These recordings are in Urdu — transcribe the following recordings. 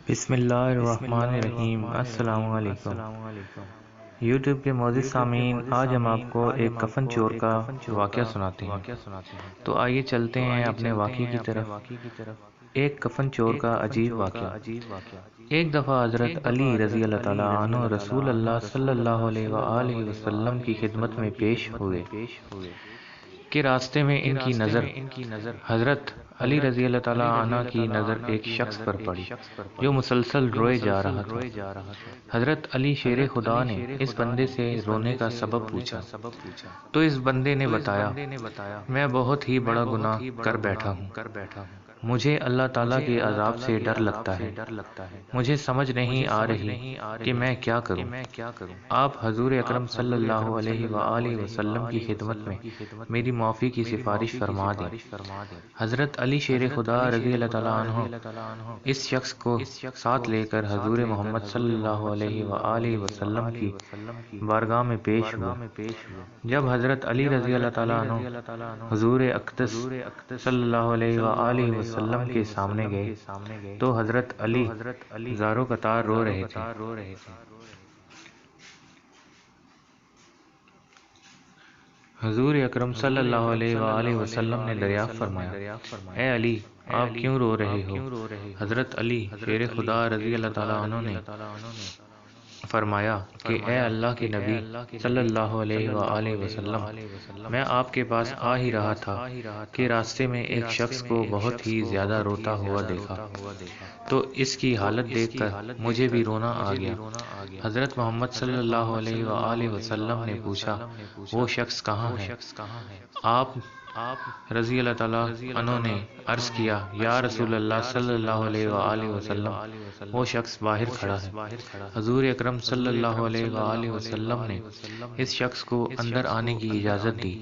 بسم اللہ الرحمن الرحیم۔ السلام علیکم یوٹیوب کے معزز سامعین، آج ہم آپ کو ایک کفن چور کا واقعہ سناتے ہیں۔ تو آئیے چلتے ہیں اپنے واقعے کی طرف۔ ایک کفن چور کا عجیب واقعہ۔ ایک دفعہ حضرت علی رضی اللہ تعالیٰ عنہ رسول اللہ صلی اللہ علیہ وآلہ وسلم کی خدمت میں پیش ہوئے کہ راستے میں ان کی نظر حضرت علی رضی اللہ تعالیٰ عنہ کی نظر ایک شخص پر پڑی جو مسلسل روئے جا رہا تھا۔ حضرت علی شیر خدا نے اس بندے سے رونے کا سبب پوچھا تو اس بندے نے بتایا، میں بہت ہی بڑا گناہ کر بیٹھا ہوں، مجھے اللہ تعالیٰ کے عذاب سے ڈر لگتا ہے، مجھے سمجھ نہیں آ رہی کہ میں کیا کروں۔ آپ حضور اکرم صلی اللہ علیہ وآلہ وسلم کی خدمت میں میری معافی کی سفارش فرما دیں۔ حضرت علی شیر خدا رضی اللہ تعالیٰ عنہ اس شخص کو ساتھ لے کر حضور محمد صلی اللہ علیہ وآلہ وسلم کی بارگاہ میں پیش ہوئے۔ جب حضرت علی رضی اللہ تعالیٰ عنہ حضور اقدس صلی اللہ علیہ وآلہ وسلم کے سامنے گئے تو حضرت علی زارو قطار رو رہے تھے۔ حضور اکرم صلی اللہ علیہ وآلہ وسلم نے دریافت فرمایا، اے علی، آپ کیوں رو رہے ہو؟ حضرت علی شیر خدا رضی اللہ تعالیٰ عنہ نے فرمایا کہ اے اللہ کے نبی صلی اللہ علیہ وآلہ وسلم، میں آپ کے پاس آ ہی رہا تھا کہ راستے میں ایک شخص کو بہت ہی زیادہ روتا ہوا دیکھا تو اس کی حالت دیکھ کر مجھے بھی رونا آ گیا۔ حضرت محمد صلی اللہ علیہ وآلہ وسلم نے پوچھا، وہ شخص کہاں ہے؟ آپ رضی اللہ تعالیٰ عنہ نے عرض کیا، یا رسول اللہ صلی اللہ علیہ وآلہ وسلم، وہ شخص باہر کھڑا ہے۔ حضور اکرم صلی اللہ علیہ وآلہ وسلم نے اس شخص کو اندر آنے کی اجازت دی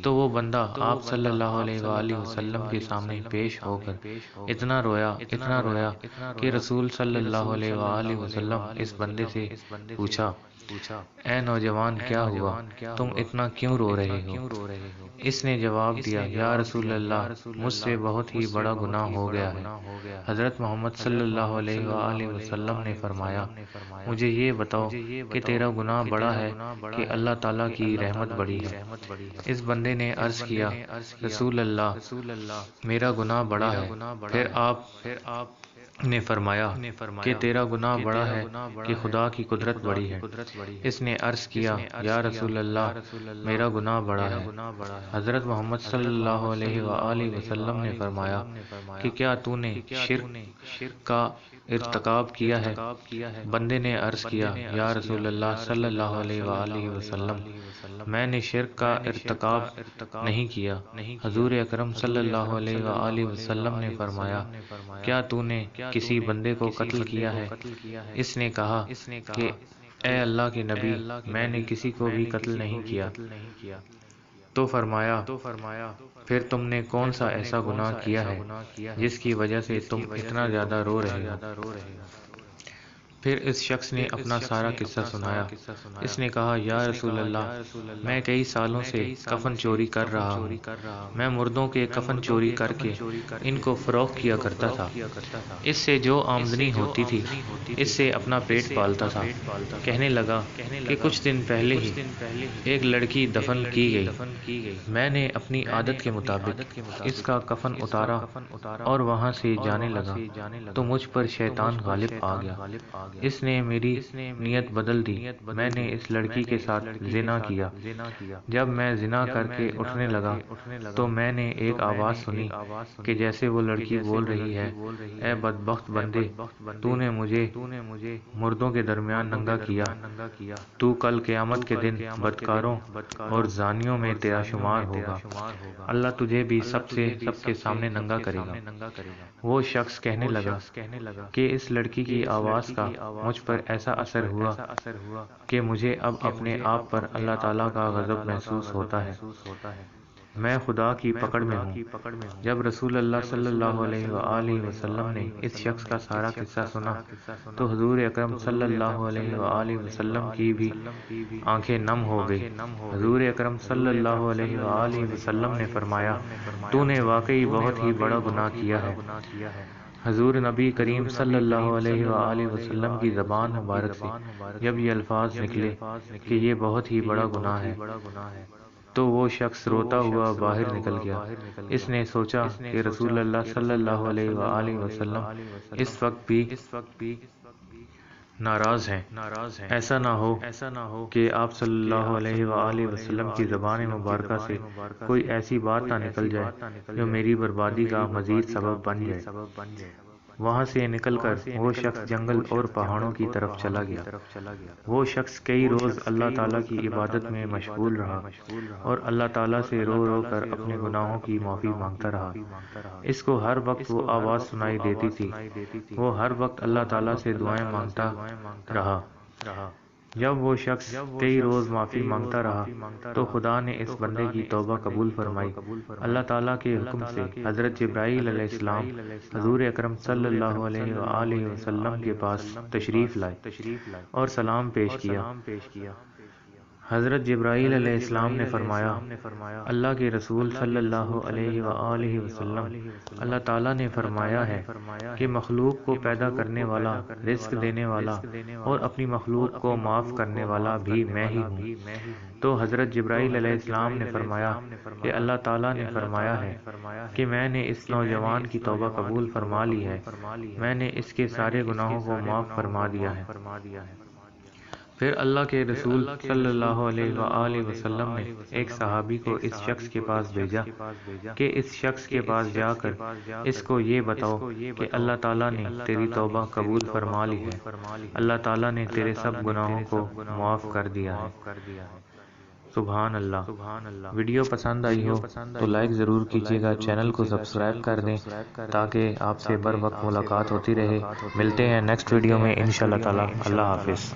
تو وہ بندہ آپ صلی اللہ علیہ وآلہ وسلم کے سامنے پیش ہو کر اتنا رویا کہ رسول صلی اللہ علیہ وآلہ وسلم اس بندے سے پوچھا، اے نوجوان، کیا ہوا؟ تم اتنا کیوں رو رہے ہو؟ اس نے جواب دیا، یا رسول اللہ، مجھ سے بہت ہی بڑا گناہ ہو گیا ہے۔ حضرت محمد صلی اللہ علیہ وآلہ وسلم نے فرمایا، مجھے یہ بتاؤ کہ تیرا گناہ بڑا ہے کہ اللہ تعالیٰ کی رحمت بڑی ہے؟ اس بندے نے عرض کیا، رسول اللہ، میرا گناہ بڑا ہے۔ پھر آپ نے فرمایا کہ تیرا گناہ بڑا ہے کہ خدا کی قدرت بڑی ہے۔ اس نے عرض کیا، یا رسول اللہ، میرا گناہ بڑا ہے۔ حضرت محمد صلی اللہ علیہ وآلہ وسلم نے فرمایا کہ کیا تو نے شرک کا ارتکاب کیا ہے؟ بندے نے عرض کیا، یا رسول اللہ صلی اللہ علیہ وآلہ وسلم، میں نے شرک کا ارتکاب نہیں کیا۔ حضور اکرم صلی اللہ علیہ وآلہ وسلم نے فرمایا، کیا تو نے کسی بندے کو قتل کیا ہے؟ اس نے کہا کہ اے اللہ کے نبی، میں نے کسی کو بھی قتل نہیں کیا۔ تو فرمایا، پھر تم نے کون سا ایسا گناہ کیا ہے جس کی وجہ سے تم اتنا زیادہ رو رہے ہو؟ پھر اس شخص نے اپنا سارا قصہ سنایا۔ اس نے کہا، یا رسول اللہ، میں کئی سالوں سے کفن چوری کر رہا ہوں۔ میں مردوں کے کفن چوری کر کے ان کو فروخت کیا کرتا تھا۔ اس سے جو آمدنی ہوتی تھی اس سے اپنا پیٹ پالتا تھا۔ کہنے لگا کہ کچھ دن پہلے ہی ایک لڑکی دفن کی گئی۔ میں نے اپنی عادت کے مطابق اس کا کفن اتارا اور وہاں سے جانے لگا تو مجھ پر شیطان غالب آ گیا۔ اس نے میری نیت بدل دی۔ میں نے اس لڑکی کے ساتھ زنا کیا۔ جب میں زنا کر کے اٹھنے لگا تو میں نے ایک آواز سنی کہ جیسے وہ لڑکی بول رہی ہے، اے بدبخت بندے، تو نے مجھے مردوں کے درمیان ننگا کیا، تو کل قیامت کے دن بدکاروں اور زانیوں میں تیرا شمار ہوگا، اللہ تجھے بھی سب کے سامنے ننگا کرے گا۔ وہ شخص کہنے لگا کہ اس لڑکی کی آواز کا مجھ پر ایسا اثر ہوا کہ مجھے اب اپنے آپ پر اللہ تعالیٰ کا غضب محسوس ہوتا ہے، میں خدا کی پکڑ میں ہوں۔ جب رسول اللہ صلی اللہ علیہ وآلہ وسلم نے اس شخص کا سارا قصہ سنا تو حضور اکرم صلی اللہ علیہ وآلہ وسلم کی بھی آنکھیں نم ہو گئی۔ حضور اکرم صلی اللہ علیہ وآلہ وسلم نے فرمایا، تو نے واقعی بہت ہی بڑا گناہ کیا ہے۔ حضور نبی کریم صلی اللہ علیہ وآلہ وسلم کی زبان مبارک سے جب یہ الفاظ نکلے کہ یہ بہت ہی بڑا گناہ ہے تو وہ شخص روتا ہوا باہر نکل گیا۔ اس نے سوچا کہ رسول اللہ صلی اللہ علیہ وآلہ وسلم اس وقت بھی ناراض ہیں، ایسا نہ ہو کہ آپ صلی اللہ علیہ وآلہ وسلم کی زبان مبارکہ سے کوئی ایسی بات نہ نکل جائے جو میری بربادی کا مزید سبب بن جائے۔ وہاں سے نکل کر وہ شخص جنگل اور پہاڑوں کی طرف چلا گیا۔ وہ شخص کئی روز اللہ تعالیٰ کی عبادت میں مشغول رہا اور اللہ تعالیٰ سے رو رو کر اپنے گناہوں کی معافی مانگتا رہا۔ اس کو ہر وقت وہ آواز سنائی دیتی تھی، وہ ہر وقت اللہ تعالیٰ سے دعائیں مانگتا رہا۔ جب وہ شخص کئی روز معافی مانگتا رہا تو خدا نے اس بندے کی توبہ قبول فرمائی۔ اللہ تعالیٰ کے حکم سے حضرت جبرائیل علیہ السلام حضور اکرم صلی اللہ علیہ وآلہ وسلم کے پاس تشریف لائے اور سلام پیش کیا۔ حضرت جبرائیل علیہ السلام نے فرمایا، اللہ کے رسول صلی اللہ علیہ وآلہ وسلم، اللہ تعالیٰ نے فرمایا ہے کہ مخلوق کو پیدا کرنے والا، رزق دینے والا اور اپنی مخلوق کو معاف کرنے والا بھی میں ہی ہوں۔ تو حضرت جبرائیل علیہ السلام نے فرمایا کہ اللہ تعالیٰ نے فرمایا ہے کہ میں نے اس نوجوان کی توبہ قبول فرما لی ہے، میں نے اس کے سارے گناہوں کو معاف فرما دیا ہے۔ پھر اللہ کے رسول صلی اللہ علیہ وآلہ وسلم نے ایک صحابی کو اس شخص کے پاس بھیجا کہ اس شخص کے پاس جا کر اس کو یہ بتاؤ کہ اللہ تعالیٰ نے تیری توبہ قبول فرما لی ہے، اللہ تعالیٰ نے تیرے سب گناہوں کو معاف کر دیا ہے۔ سبحان اللہ۔ ویڈیو پسند آئی ہو تو لائک ضرور کیجیے گا، چینل کو سبسکرائب کر دیں تاکہ آپ سے بر وقت ملاقات ہوتی رہے۔ ملتے ہیں نیکسٹ ویڈیو میں انشاءاللہ تعالی۔ اللہ حافظ۔